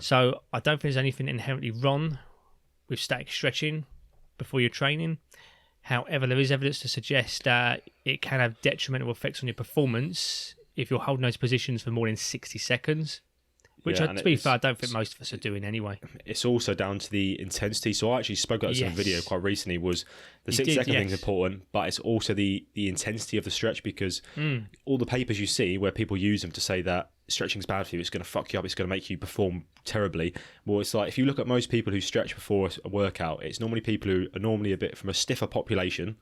So I don't think there's anything inherently wrong with static stretching before your training. However, there is evidence to suggest that it can have detrimental effects on your performance if you're holding those positions for more than 60 seconds. Which, to be fair, I don't think most of us are doing anyway. It's also down to the intensity. So I actually spoke about this in a video quite recently, was the 60-second thing is important, but it's also the intensity of the stretch, because all the papers you see where people use them to say that stretching's bad for you, it's going to fuck you up, it's going to make you perform terribly. Well, it's like, if you look at most people who stretch before a workout, it's normally people who are normally a bit from a stiffer population,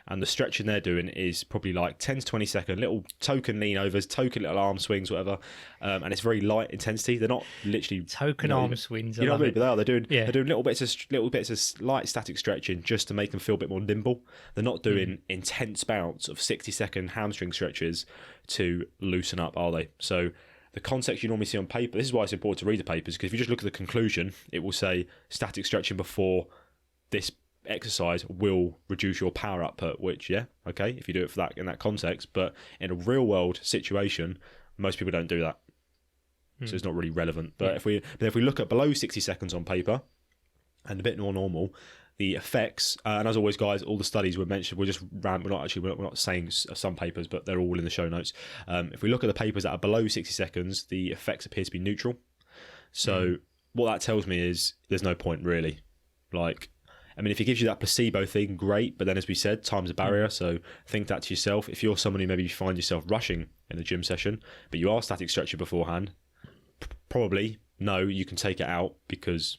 and the stretching they're doing is probably like 10 to 20 second little token lean overs, token little arm swings, whatever, and it's very light intensity. They're not literally token arm swings. You know what I mean? But they're doing little bits of light static stretching just to make them feel a bit more nimble. They're not doing intense bouts of 60-second hamstring stretches to loosen up, are they? So the context you normally see on paper, this is why it's important to read the papers, because if you just look at the conclusion, it will say static stretching before this exercise will reduce your power output, which, okay, if you do it for that in that context, but in a real world situation, most people don't do that. So it's not really relevant. But if we look at below 60 seconds on paper and a bit more normal, the effects, and as always, guys, all the studies were mentioned. We're not saying some papers, but they're all in the show notes. If we look at the papers that are below 60 seconds, the effects appear to be neutral. So what that tells me is there's no point really. Like, I mean, if it gives you that placebo thing, great. But then, as we said, time's a barrier. So think that to yourself. If you're someone who maybe find yourself rushing in the gym session, but you are static stretching beforehand, probably no, you can take it out because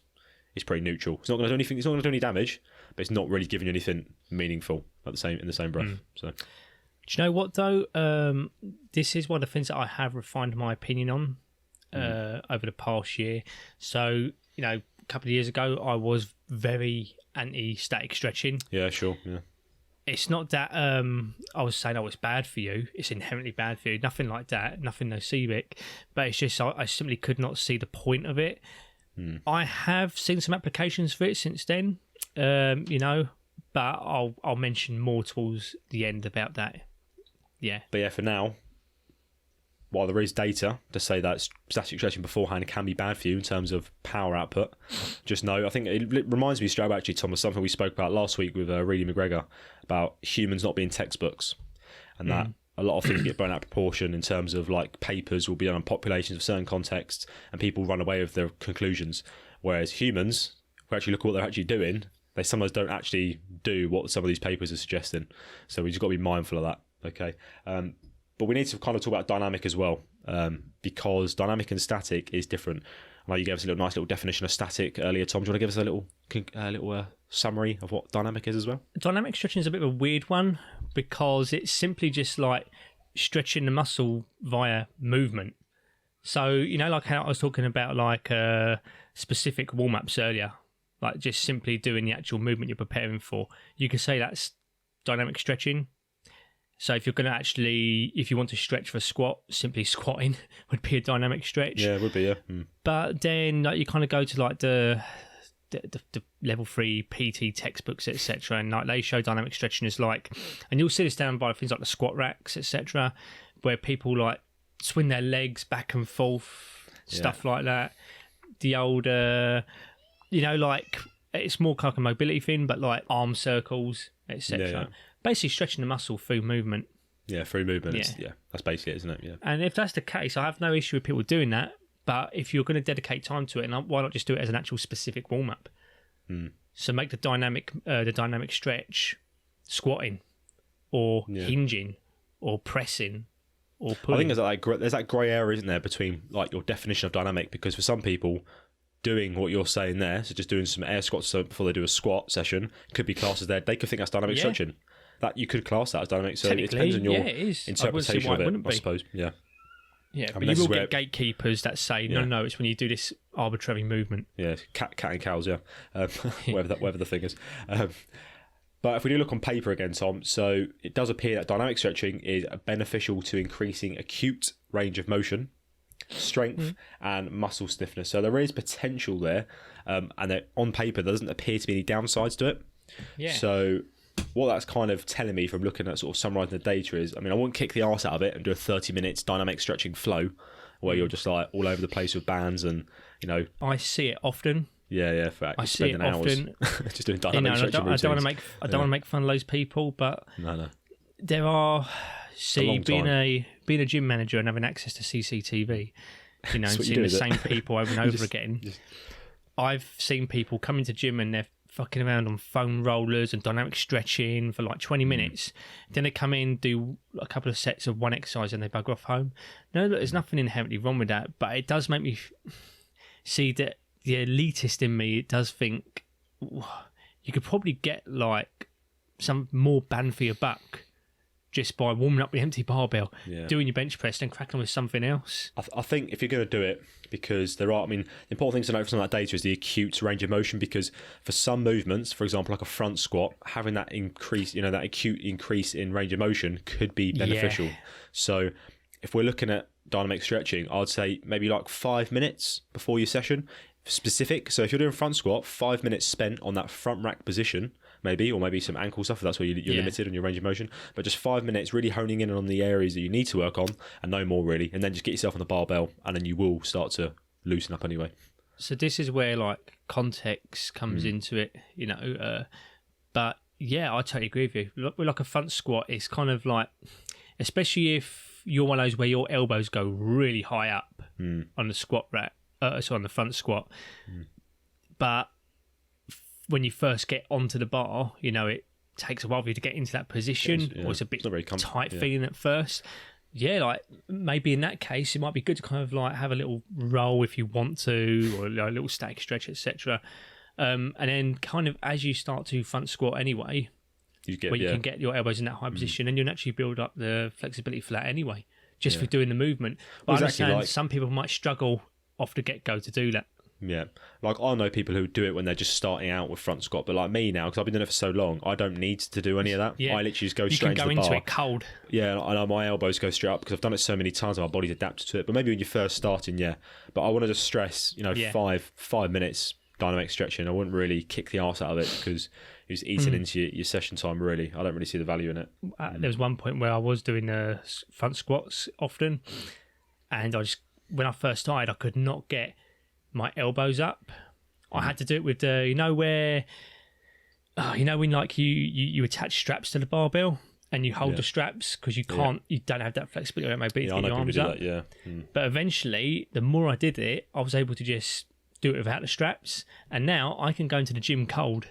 it's pretty neutral. It's not going to do anything. It's not going to do any damage, but it's not really giving you anything meaningful in the same breath. So, do you know what though? This is one of the things that I have refined my opinion on over the past year. So, a couple of years ago, I was very anti-static stretching. Yeah, sure. Yeah. It's not that I was saying, it's bad for you. It's inherently bad for you. Nothing like that. Nothing nocivic. But it's just I simply could not see the point of it. I have seen some applications for it since then, but I'll mention more towards the end about that. Yeah. But yeah, for now, while there is data to say that static stretching beforehand can be bad for you in terms of power output, just know, I think it reminds me straight away, actually, Tom, of something we spoke about last week with Reedy McGregor about humans not being textbooks, and that a lot of things get blown out of proportion in terms of like papers will be done on populations of certain contexts and people run away with their conclusions. Whereas humans, who actually look at what they're actually doing, they sometimes don't actually do what some of these papers are suggesting. So we just got to be mindful of that. Okay. But we need to kind of talk about dynamic as well, because dynamic and static is different. I know you gave us a nice little definition of static earlier, Tom. Do you want to give us a little summary of what dynamic is as well? Dynamic stretching is a bit of a weird one because it's simply just like stretching the muscle via movement. So, like how I was talking about like specific warm-ups earlier, like just simply doing the actual movement you're preparing for. You can say that's dynamic stretching. So if you're going to if you want to stretch for a squat, simply squatting would be a dynamic stretch. Yeah, it would be, yeah. But then you kind of go to like the level 3 PT textbooks, etc., and like they show dynamic stretching as like, and you'll see this down by things like the squat racks, etc., where people like swing their legs back and forth, stuff like that. The old, like it's more like a mobility thing, but like arm circles, etc. Yeah. Basically stretching the muscle through movement. Yeah, through movement. Yeah, that's basically it, isn't it? Yeah. And if that's the case, I have no issue with people doing that. But if you're going to dedicate time to it, why not just do it as an actual specific warm up? So make the dynamic stretch squatting, or hinging, or pressing, or pulling. I think there's that grey area, isn't there, between like your definition of dynamic? Because for some people, doing what you're saying there, so just doing some air squats before they do a squat session, could be classed as they could think that's dynamic stretching. That you could class that as dynamic. So it depends on your interpretation of it, I suppose. Yeah. Yeah, but you will get gatekeepers that say, no, it's when you do this arbitrary movement. Yeah, cat and cows, whatever the thing is. But if we do look on paper again, Tom, so it does appear that dynamic stretching is beneficial to increasing acute range of motion, strength, and muscle stiffness. So there is potential there, and on paper there doesn't appear to be any downsides to it. Yeah. So what that's kind of telling me from looking at sort of summarising the data is, I mean, I won't kick the arse out of it and do a 30 minutes dynamic stretching flow where you're just like all over the place with bands and you know. I see it often. Yeah, fact. I see it often. Just doing dynamic stretching I don't want to make fun of those people, but no. There are. See, being time. a gym manager and having access to CCTV, you know, and seeing the same people over and over again. I've seen people come into gym and they're fucking around on foam rollers and dynamic stretching for like 20 minutes. Then they come in, do a couple of sets of one exercise and they bugger off home. No, look, there's nothing inherently wrong with that, but it does make me see that the elitist in me, it does think you could probably get like some more bang for your buck just by warming up the empty barbell, doing your bench press, then cracking with something else. I think if you're going to do it, because there are, I mean, the important thing to note from that data is the acute range of motion, because for some movements, for example, like a front squat, having that increase, you know, that acute increase in range of motion could be beneficial. Yeah. So if we're looking at dynamic stretching, I'd say maybe like 5 minutes before your session, specific. So if you're doing front squat, 5 minutes spent on that front rack position, maybe, or maybe some ankle stuff if that's where you're limited on your range of motion, but just 5 minutes really honing in on the areas that you need to work on, and no more really, and then just get yourself on the barbell, and then you will start to loosen up anyway. So this is where like context comes into it, you know, but yeah, I totally agree with you. With like a front squat, it's kind of like, especially if you're one of those where your elbows go really high up on the squat rack, so on the front squat, but when you first get onto the bar, you know, it takes a while for you to get into that position, or it's a bit tight feeling at first. Yeah, like maybe in that case, it might be good to kind of like have a little roll if you want to, or a little static stretch, etc. And then kind of as you start to front squat anyway, you can get your elbows in that high position, and you'll naturally build up the flexibility for that anyway, just for doing the movement. But I understand some people might struggle off the get-go to do that. Yeah, like I know people who do it when they're just starting out with front squat, but like me now, because I've been doing it for so long, I don't need to do any of that. I literally just go straight into the bar. You can go into it cold. Yeah, I know my elbows go straight up because I've done it so many times and my body's adapted to it. But maybe when you're first starting, but I want to just stress, you know, 5 minutes dynamic stretching. I wouldn't really kick the arse out of it because it's eating into your session time, really. I don't really see the value in it. There was one point where I was doing front squats often, and when I first started, I could not get my elbows up. I had to do it with the, you know, where when like you attach straps to the barbell and you hold the straps because you don't have that flexibility or mobility to get your arms up. But eventually, the more I did it, I was able to just do it without the straps, and now I can go into the gym cold,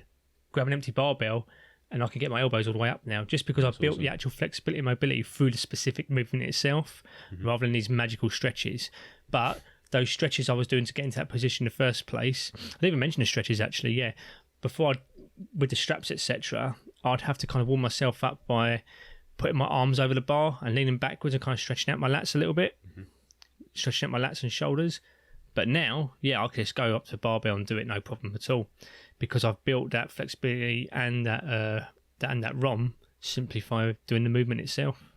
grab an empty barbell, and I can get my elbows all the way up now, just because I've built the actual flexibility and mobility through the specific movement itself, rather than these magical stretches. But those stretches I was doing to get into that position in the first place, I didn't even mention the stretches actually, before with the straps, etc., I'd have to kind of warm myself up by putting my arms over the bar and leaning backwards and kind of stretching out my lats a little bit, stretching out my lats and shoulders. But now, I can just go up to the barbell and do it no problem at all, because I've built that flexibility and that ROM simply by doing the movement itself.